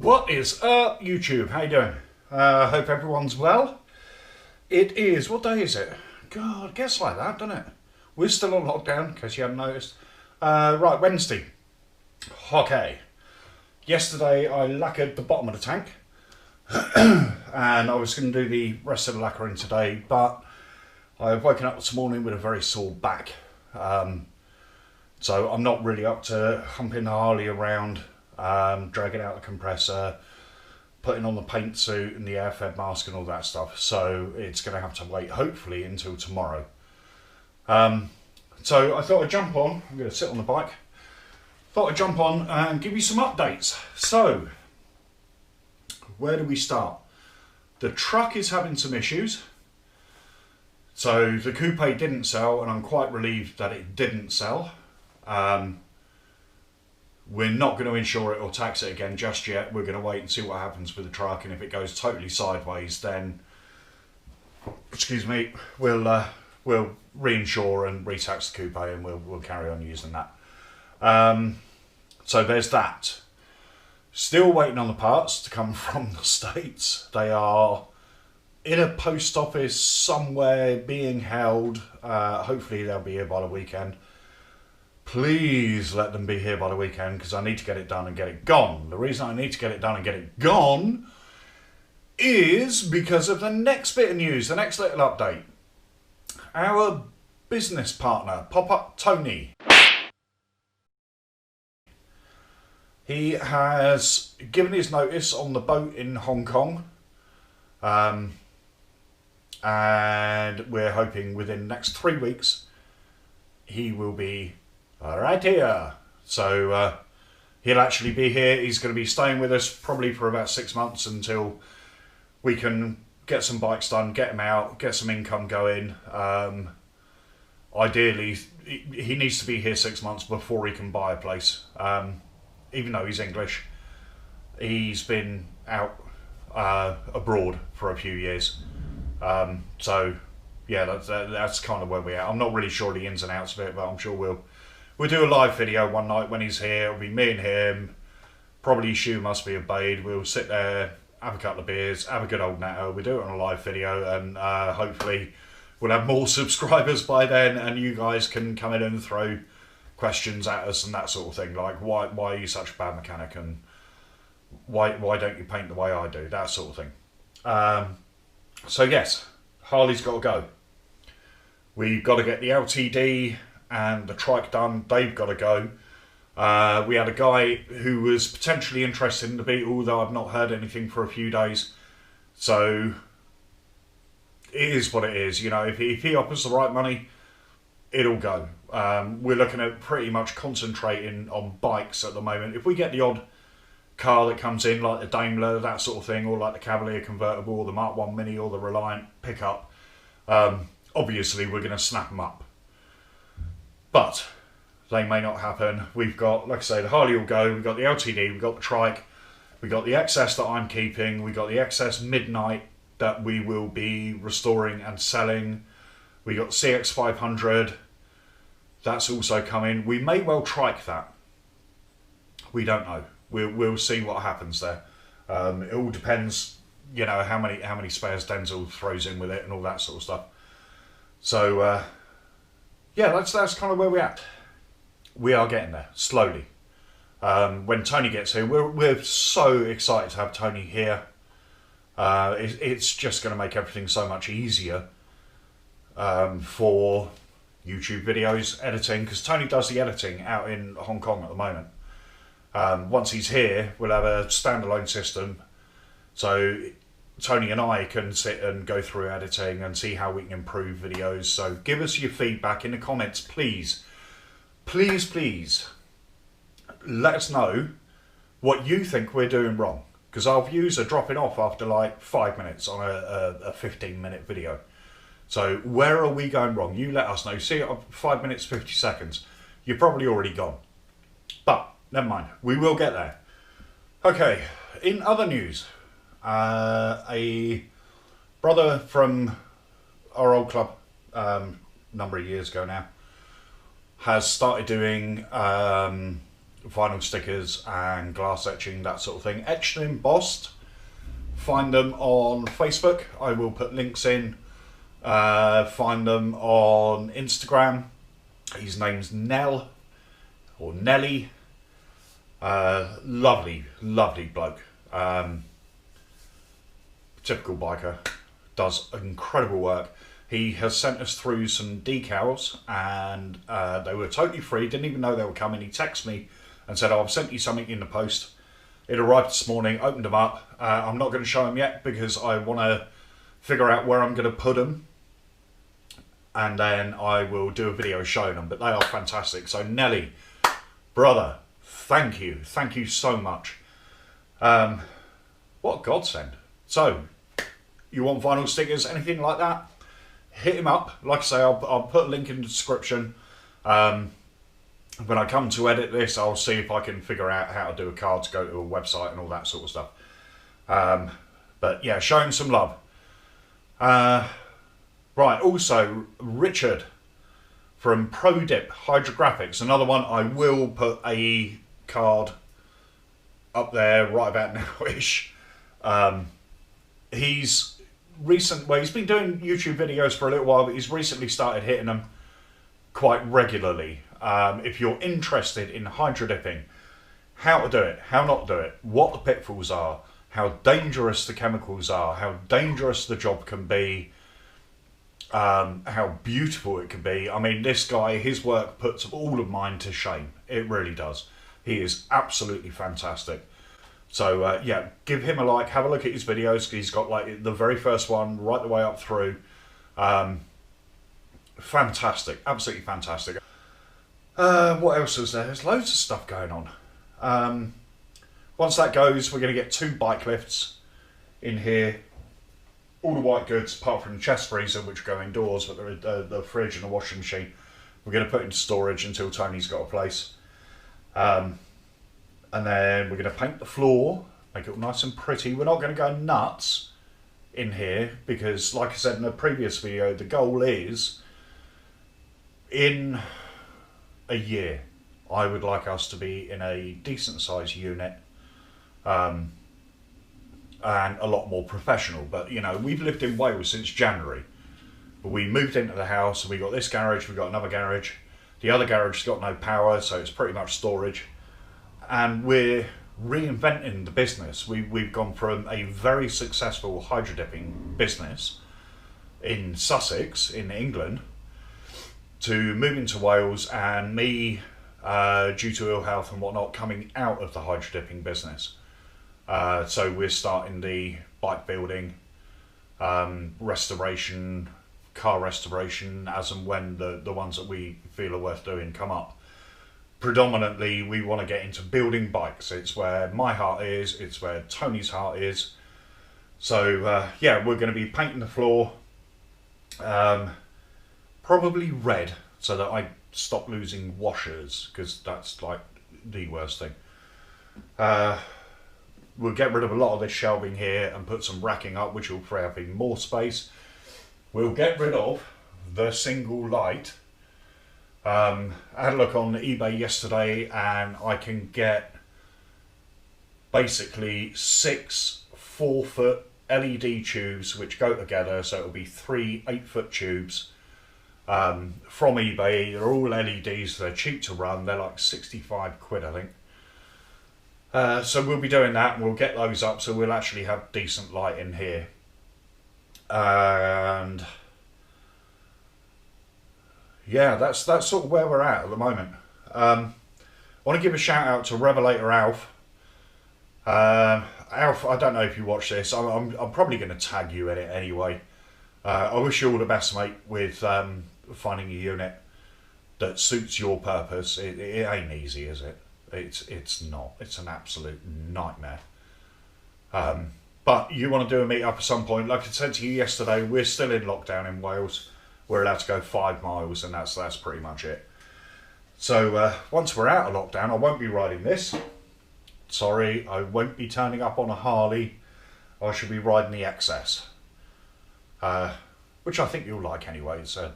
What is up, YouTube? How you doing? Hope everyone's well. It is, what day is it? God, gets like that, doesn't it? We're still on lockdown, in case you haven't noticed. Right, Wednesday. Okay. Yesterday I lacquered the bottom of the tank. And I was going to do the rest of the lacquering today, but I've woken up this morning with a very sore back. So I'm not really up to humping the Harley around, dragging out the compressor, putting on the paint suit and the air fed mask and all that stuff. So it's going to have to wait hopefully until tomorrow. So I thought I'd jump on. I'm going to sit on the bike. Thought I'd jump on and give you some updates. So where do we start? The truck is having some issues. So the coupe didn't sell, and I'm quite relieved that it didn't sell. We're not going to insure it or tax it again just yet. We're going to wait and see what happens with the truck, and if it goes totally sideways, then, excuse me, we'll reinsure and retax the coupe, and we'll carry on using that. So there's that. Still waiting on the parts to come from the States. They are in a post office somewhere being held. Hopefully they'll be here by the weekend. Please let them be here by the weekend, because I need to get it done and get it gone. The reason I need to get it done and get it gone is because of the next bit of news, the next little update. Our business partner, Pop-Up Tony, he has given his notice on the boat in Hong Kong. And we're hoping within the next 3 weeks he will be right here. So he'll actually be here. He's going to be staying with us probably for about 6 months until we can get some bikes done, get him out, get some income going. Ideally, he needs to be here 6 months before he can buy a place. Even though he's English, he's been out abroad for a few years. So yeah, that's kind of where we're at. I'm not really sure the ins and outs of it, but I'm sure we'll do a live video one night when he's here. It'll be me and him. Probably shoe must be obeyed. We'll sit there, have a couple of beers, have a good old natter. We'll do it on a live video, and hopefully we'll have more subscribers by then, and you guys can come in and throw questions at us and that sort of thing, like why are you such a bad mechanic, and why don't you paint the way I do, that sort of thing. So yes, Harley's got to go. We've got to get the LTD and the trike done. They've got to go. We had a guy who was potentially interested in the Beetle, though I've not heard anything for a few days. So it is what it is. You know, if he offers the right money, it'll go. We're looking at pretty much concentrating on bikes at the moment. If we get the odd car that comes in, like the Daimler, that sort of thing, or like the Cavalier convertible, or the Mark 1 Mini, or the Reliant pickup, obviously we're going to snap them up. But they may not happen. We've got, like I say, the Harley will go, we've got the LTD, we've got the trike, we've got the XS that I'm keeping, we've got the XS Midnight that we will be restoring and selling. We got CX500, that's also coming. We may well trike that. We don't know. We'll see what happens there. It all depends, you know, how many spares Denzel throws in with it and all that sort of stuff. So yeah, that's kind of where we're at. We are getting there slowly. When Tony gets here, we're so excited to have Tony here. It's just going to make everything so much easier. For YouTube videos, editing, because Tony does the editing out in Hong Kong at the moment. Once he's here, we'll have a standalone system, so Tony and I can sit and go through editing and see how we can improve videos. So give us your feedback in the comments, please. Please let us know what you think we're doing wrong, because our views are dropping off after like 5 minutes on a 15-minute video. So where are we going wrong? You let us know. See it on 5 minutes, 50 seconds. You're probably already gone. But never mind. We will get there. Okay. In other news, a brother from our old club, number of years ago now, has started doing vinyl stickers and glass etching, that sort of thing. Etched and embossed. Find them on Facebook. I will put links in. Find them on Instagram. His name's Nell or Nelly. Lovely bloke. Typical biker. Does incredible work. He has sent us through some decals, and they were totally free. Didn't even know they were coming. He texted me and said, "Oh, I've sent you something in the post." It arrived this morning. Opened them up. I'm not going to show them yet because I want to figure out where I'm going to put them, and then I will do a video showing them. But they are fantastic. So Nelly, brother, thank you so much. What a godsend. So you want vinyl stickers, anything like that, hit him up. Like I say, I'll put a link in the description. When I come to edit this, I'll see if I can figure out how to do a card to go to a website and all that sort of stuff. But yeah, show him some love. Right, also Richard from ProDip Hydrographics, another one. I will put a card up there right about now-ish. He's been doing YouTube videos for a little while, but he's recently started hitting them quite regularly. If you're interested in hydro dipping, how to do it, how not to do it, what the pitfalls are, how dangerous the chemicals are, how dangerous the job can be, how beautiful it can be. I mean, this guy, his work puts all of mine to shame. It really does. He is absolutely fantastic. So yeah, give him a like, have a look at his videos. He's got like the very first one right the way up through. Fantastic, absolutely fantastic. What else is there? There's loads of stuff going on. Once that goes, we're going to get 2 bike lifts in here. All the white goods, apart from the chest freezer, which go indoors, but the fridge and the washing machine, we're going to put into storage until Tony's got a place. And then we're going to paint the floor, make it nice and pretty. We're not going to go nuts in here because, like I said in the previous video, the goal is in a year I would like us to be in a decent sized unit, and a lot more professional. But you know, we've lived in Wales since January, but we moved into the house and we got this garage, we got another garage. The other garage has got no power, so it's pretty much storage, and we're reinventing the business. We've gone from a very successful hydro dipping business in Sussex in England to moving to Wales, and me, due to ill health and whatnot, coming out of the hydro dipping business. So we're starting the bike building, restoration, car restoration, as and when the ones that we feel are worth doing come up. Predominantly, we want to get into building bikes. It's where my heart is, it's where Tony's heart is. So yeah, we're going to be painting the floor. Probably red, so that I stop losing washers, because that's like the worst thing. We'll get rid of a lot of this shelving here and put some racking up, which will free up even more space. We'll get rid of the single light. I had a look on eBay yesterday, and I can get basically 6 4-foot LED tubes which go together, so it'll be 3 8-foot tubes from eBay. They're all LEDs, they're cheap to run, they're like 65 quid I think. So we'll be doing that, and we'll get those up so we'll actually have decent light in here. And yeah, that's sort of where we're at the moment. I want to give a shout out to Revelator Alf. Alf, I don't know if you watch this. I'm probably going to tag you in it anyway. I wish you all the best, mate, with finding a unit that suits your purpose. It ain't easy, is it? It's not. It's an absolute nightmare. But you want to do a meet up at some point. Like I said to you yesterday, we're still in lockdown in Wales. We're allowed to go 5 miles, and that's pretty much it. So once we're out of lockdown, I won't be riding this. Sorry, I won't be turning up on a Harley. I should be riding the XS, which I think you'll like anyway. It's a,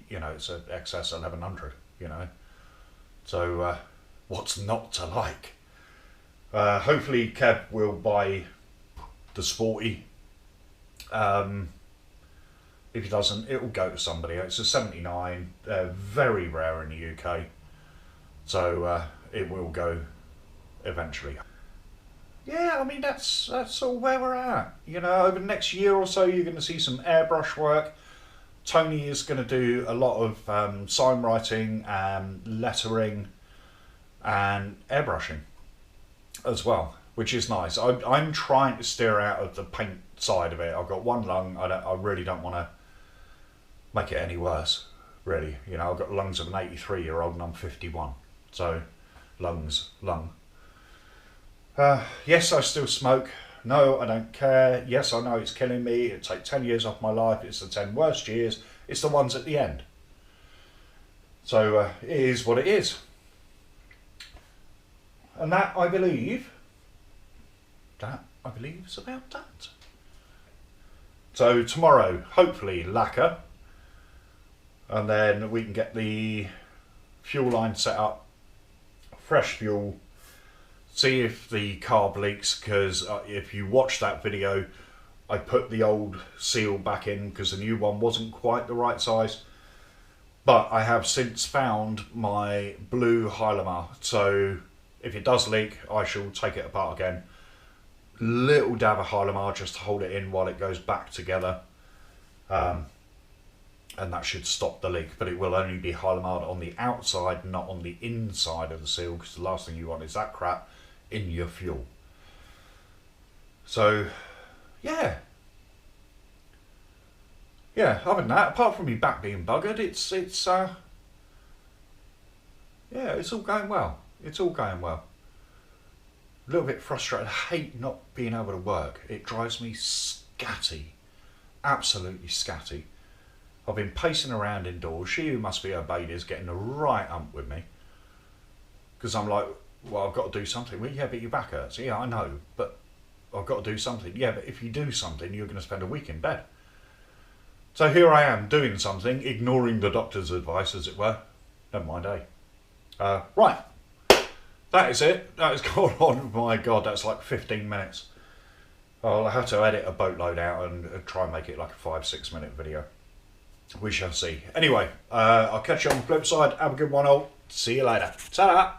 you know, it's a XS 1100. You know, so what's not to like? Hopefully Kev will buy the Sporty. If he doesn't, it will go to somebody. It's a 79. They're very rare in the UK. So it will go eventually. Yeah, I mean, that's all where we're at. You know, over the next year or so, you're going to see some airbrush work. Tony is going to do a lot of sign writing and lettering and airbrushing as well, which is nice. I'm trying to steer out of the paint side of it. I've got one lung. I really don't want to make it any worse, really. You know, I've got lungs of an 83-year-old and I'm 51. So, lung. Yes, I still smoke. No, I don't care. Yes, I know it's killing me. It'll take 10 years off my life. It's the 10 worst years. It's the ones at the end. So, it is what it is. And that, I believe, is about that. So, tomorrow, hopefully, lacquer. And then we can get the fuel line set up. Fresh fuel. See if the carb leaks, because if you watch that video, I put the old seal back in because the new one wasn't quite the right size. But I have since found my blue Hylamar, so if it does leak, I shall take it apart again. Little dab of Hylamar just to hold it in while it goes back together. And that should stop the leak, but it will only be Hylamar on the outside, not on the inside of the seal, because the last thing you want is that crap in your fuel. So, yeah, other than that, apart from my back being buggered, it's all going well. It's all going well. A little bit frustrated. I hate not being able to work. It drives me scatty, absolutely scatty. I've been pacing around indoors. She, who must be her baby, is getting the right ump with me. Because I'm like, well, I've got to do something. Well, yeah, but your back hurts. Yeah, I know, but I've got to do something. Yeah, but if you do something, you're going to spend a week in bed. So here I am doing something, ignoring the doctor's advice, as it were. Never mind, eh? Right. That is it. That has gone on. My God, that's like 15 minutes. I'll have to edit a boatload out and try and make it like a 5-6 minute video. We shall see. Anyway, I'll catch you on the flip side. Have a good one all. See you later. Ta-da!